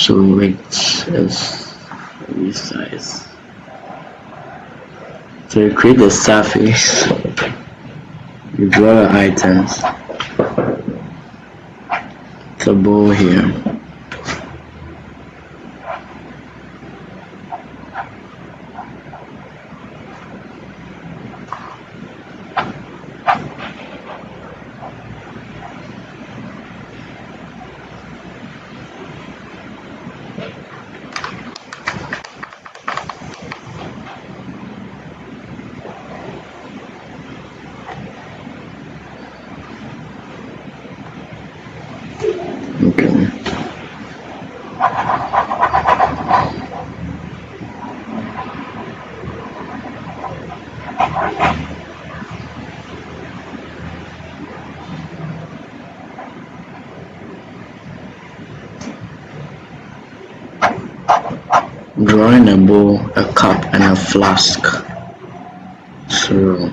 So width is resize. So you create the surface, you draw the items, the ball here. Okay. Drawing a bowl, a cup, and a flask. So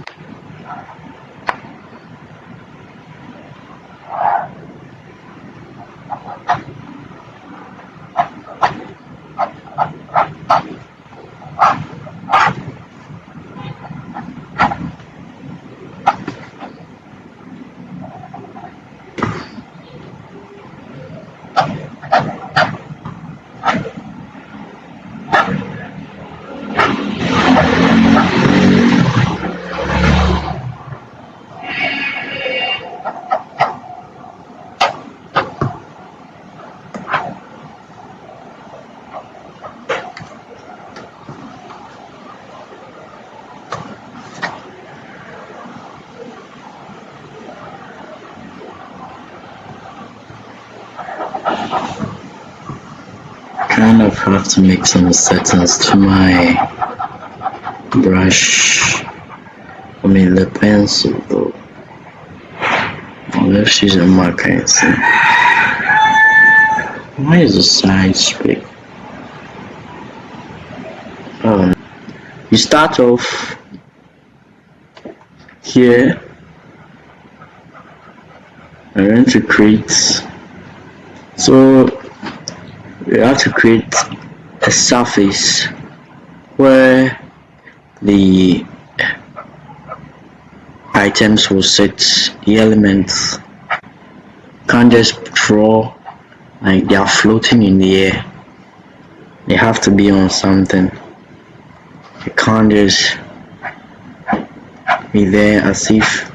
kind of have to make some settings to my brush. I mean the pencil though. Let's use a marker and see. Why is the size big? You start off here. I'm going to create. So you have to create a surface where the items will sit, the elements. Can't just draw like they are floating in the air. They have to be on something. You can't just be there as if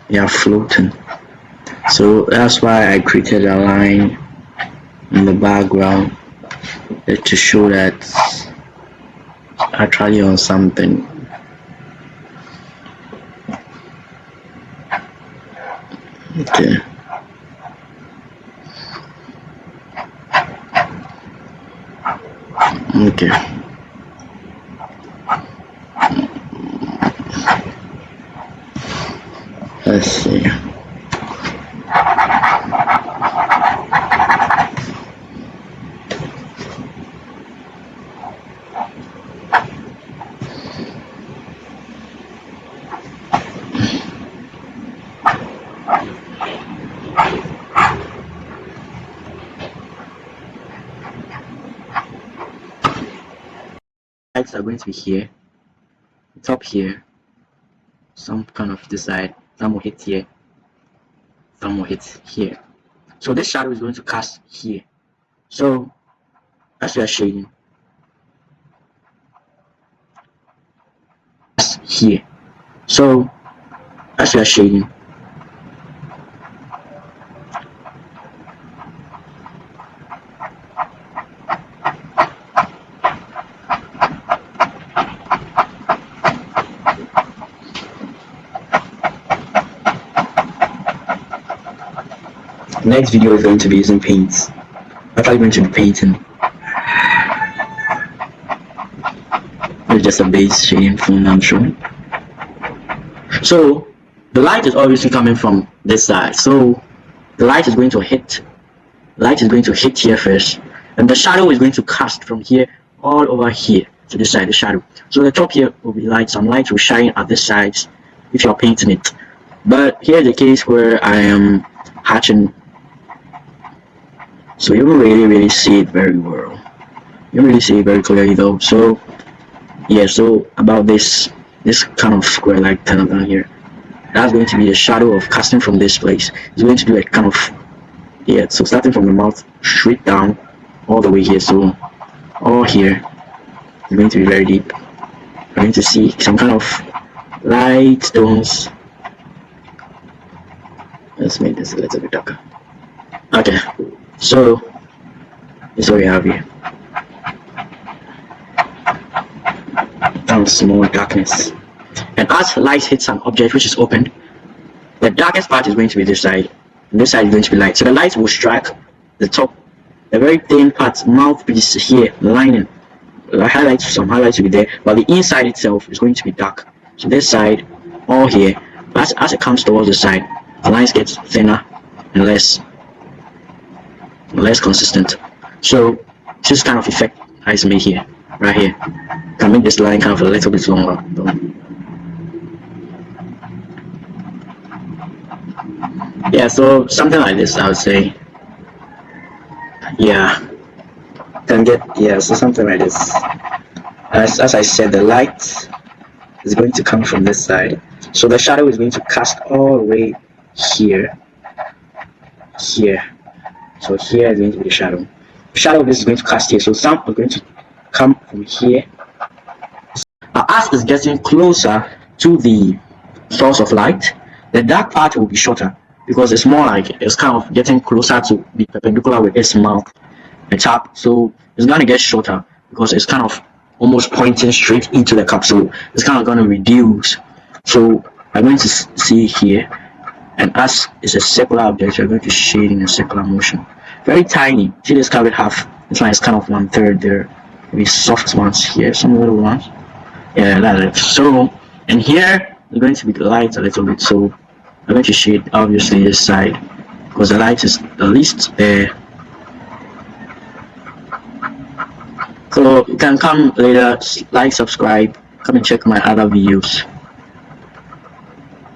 they are floating. So that's why I created a line in the background to show that it's actually on something. Okay. Okay. Let's see. Lights are going to be here, top here, some kind of this side, some will hit here, some will hit here. So this shadow is going to cast here. So as we are shading, here. So as we are shading, next video is going to be using paints. I'm probably going to be painting. It's just a base shading phone, I'm sure. So the light is obviously coming from this side. So the light is going to hit. Light is going to hit here first, and the shadow is going to cast from here all over here to this side. The shadow. So the top here will be light. Some light will shine at this side if you're painting it. But here's the case where I am hatching so you don't really see it very well. You don't really see it very clearly though. So yeah, so about this kind of square like tunnel down here, that's going to be the shadow of casting from this place. It's going to do a kind of, yeah, so starting from the mouth straight down all the way here. So all here is going to be very deep. We're going to see some kind of light stones. Let's make this a little bit darker. Okay, so this is what we have here. Some small darkness. And as light hits an object which is opened, the darkest part is going to be this side, and this side is going to be light. So the light will strike the top, the very thin part, mouthpiece here, lining. Some highlights will be there, but the inside itself is going to be dark. So this side, all here, as it comes towards the side, the lines get thinner and less consistent. So this kind of effect is made here, right here. Can make this line kind of a little bit longer though. Yeah, so something like this, I would say. Yeah, can get, yeah, so something like this. As I said, the light is going to come from this side, so the shadow is going to cast all the way here. So here is going to be the shadow. The shadow of this is going to cast here, so some are going to come from here. As it's getting closer to the source of light, the dark part will be shorter because it's more like it's kind of getting closer to the perpendicular with its mouth and top. So it's going to get shorter because it's kind of almost pointing straight into the capsule. It's kind of going to reduce. So I'm going to see here, and as it's a circular object, you're going to shade in a circular motion. Very tiny. See this carved half? This one is kind of 1/3 there. Maybe soft ones here, some little ones. Yeah, that's it. So, and here it's going to be light a little bit. So I'm going to shade obviously this side because the light is the least there. So you can come later, like, subscribe, come and check my other videos.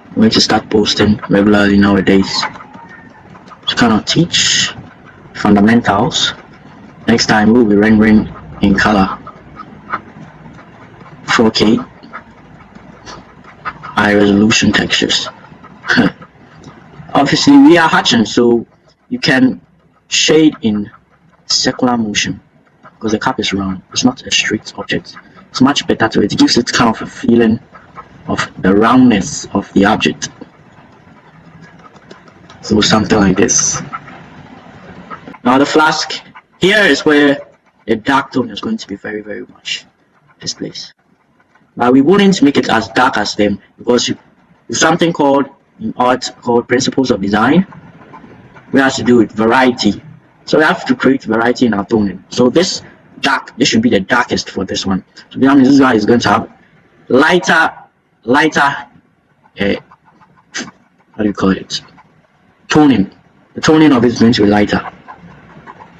I'm going to start posting regularly nowadays to kind of teach fundamentals. Next time we'll be rendering in color, 4K, high resolution textures. Obviously we are hatching, so you can shade in circular motion because the cap is round. It's not a straight object. It's much better to it. It gives it kind of a feeling of the roundness of the object. So something like this. Now the flask, here is where the dark tone is going to be very much this place. But we wouldn't make it as dark as them because it's something called in art called principles of design. We have to do with variety. So we have to create variety in our toning. So this should be the darkest for this one. So that means this guy is going to have lighter how do you call it, toning. The toning of it is going to be lighter,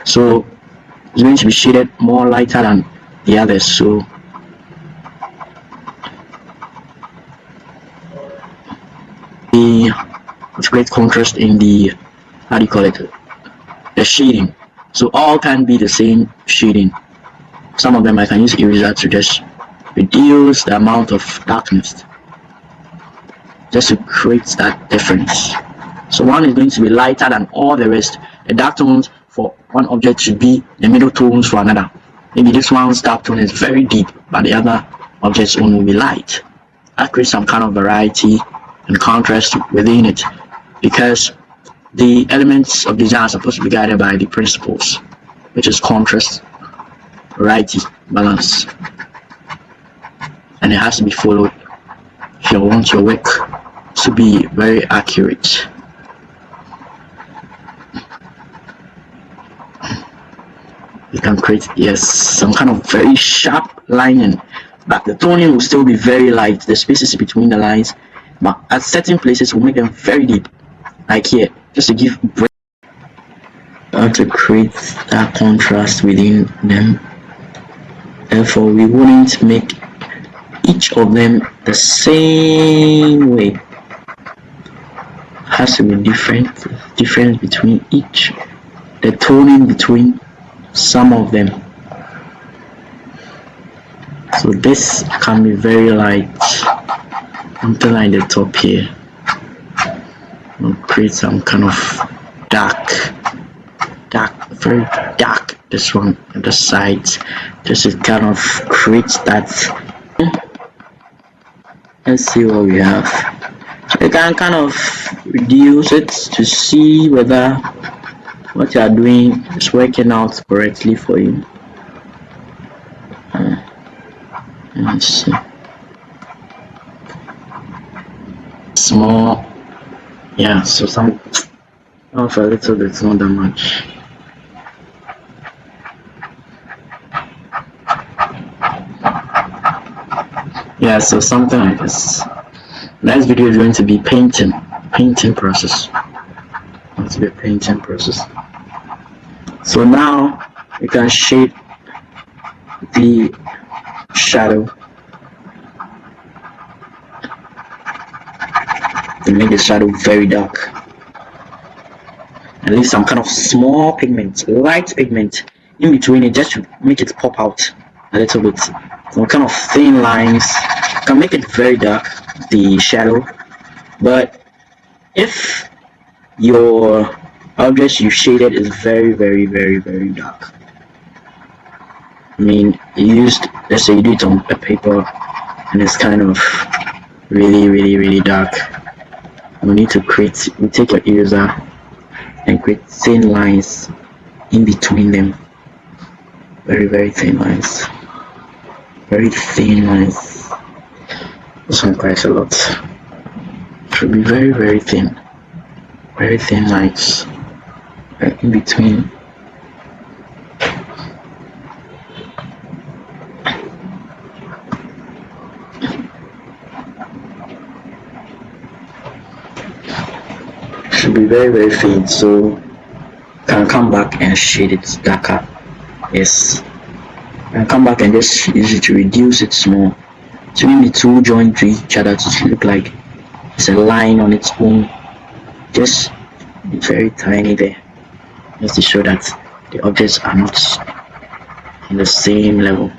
so it's going to be shaded more lighter than the others. So with great contrast in the, how do you call it, the shading. So all can be the same shading. Some of them I can use eraser to just reduce the amount of darkness, just to create that difference. So one is going to be lighter than all the rest. The dark tones for one object should be the middle tones for another. Maybe this one's dark tone is very deep, but the other object's one will be light. That creates some kind of variety and contrast within it, because the elements of design are supposed to be guided by the principles, which is contrast, variety, balance, and it has to be followed if you want your work to be very accurate. You can create, yes, some kind of very sharp lining, but the toning will still be very light. The spaces between the lines, but at certain places will make them very deep, like here, just to give break. How to create that contrast within them. Therefore we wouldn't make each of them the same way. Has to be different between each the toning between some of them. So this can be very light, something like the top here. We'll create some kind of dark, very dark. This one on the sides, just to kind of create that. Let's see what we have. You can kind of reduce it to see whether what you are doing is working out correctly for you. Let's see. Small, yeah. So some of a little bit, not that much. Yeah, so something like this. Next video is going to be painting process. Going to be a painting process. So now you can shape the shadow to make the shadow very dark, and leave some kind of small pigment, light pigment in between it, just to make it pop out a little bit. Some kind of thin lines can make it very dark, the shadow. But if your object you shaded is very dark, I mean, you used, let's say you do it on a paper and it's kind of really dark, you need to create, you take your eraser and create thin lines in between them. Very thin lines. Very thin lines. This one quite a lot. It should be very thin. Very thin lines in between. Should be very thin, so can come back and shade it darker. Yes, and come back and just use it to reduce it small, so when the two join to each other to look like it's a line on its own, just very tiny there, just to show that the objects are not on the same level,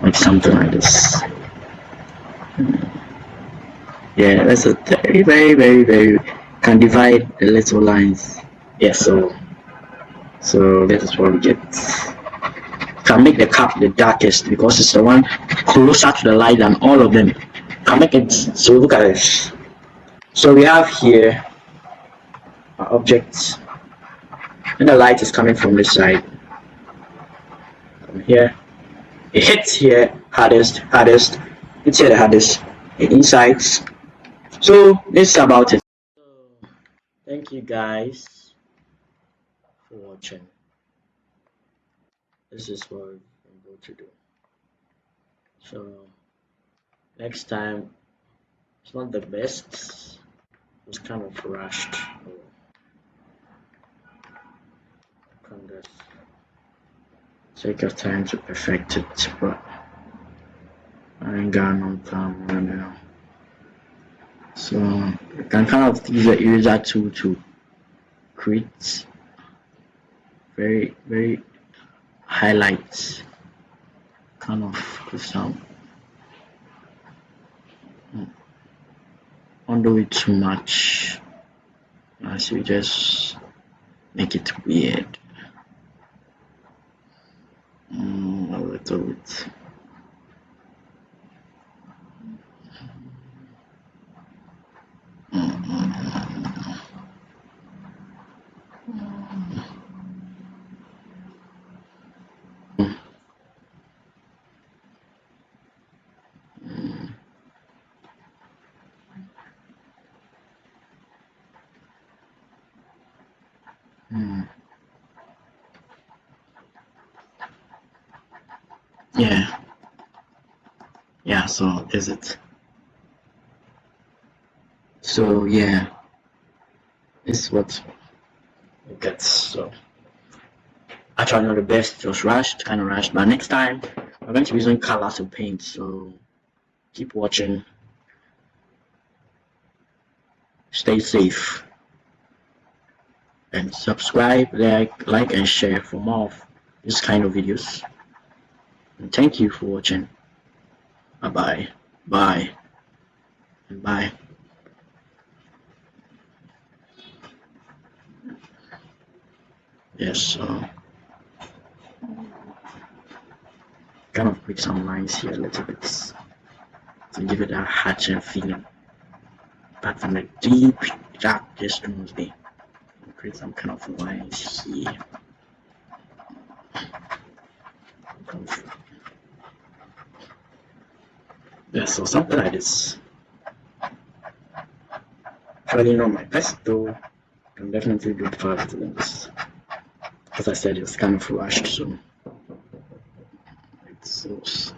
like something like this. Yeah, that's a very can divide the little lines. Yeah, so this is what we get. Can make the cap the darkest because it's the one closer to the light than all of them. Can make it, so look at this. So we have here our object, and the light is coming from this side. From here, it hits here hardest, it's here the hardest, the insides. So this is about it. So thank you guys for watching. This is what I'm going to do. So next time, it's not the best, it was kind of rushed. Kind of take your time to perfect it, but I ain't got no time right now. So you can kind of use the eraser tool to create very highlights, kind of put some. Don't do it too much, as you just make it weird. A little bit. Yeah, so is it. So yeah, this is what it gets. So actually not the best, just kind of rushed, but next time we're going to be using colors to paint, so keep watching. Stay safe. and subscribe, like and share for more of this kind of videos. And thank you for watching. Bye bye. Bye. And bye. Yes, kind of put some lines here a little bit to give it a hatching feeling. Apart from the deep darkest tones there. Create some kind of lines here. Yeah, so something like this. Actually, not my best though. I'm definitely do it faster than this. As I said, it's kind of rushed, so it's so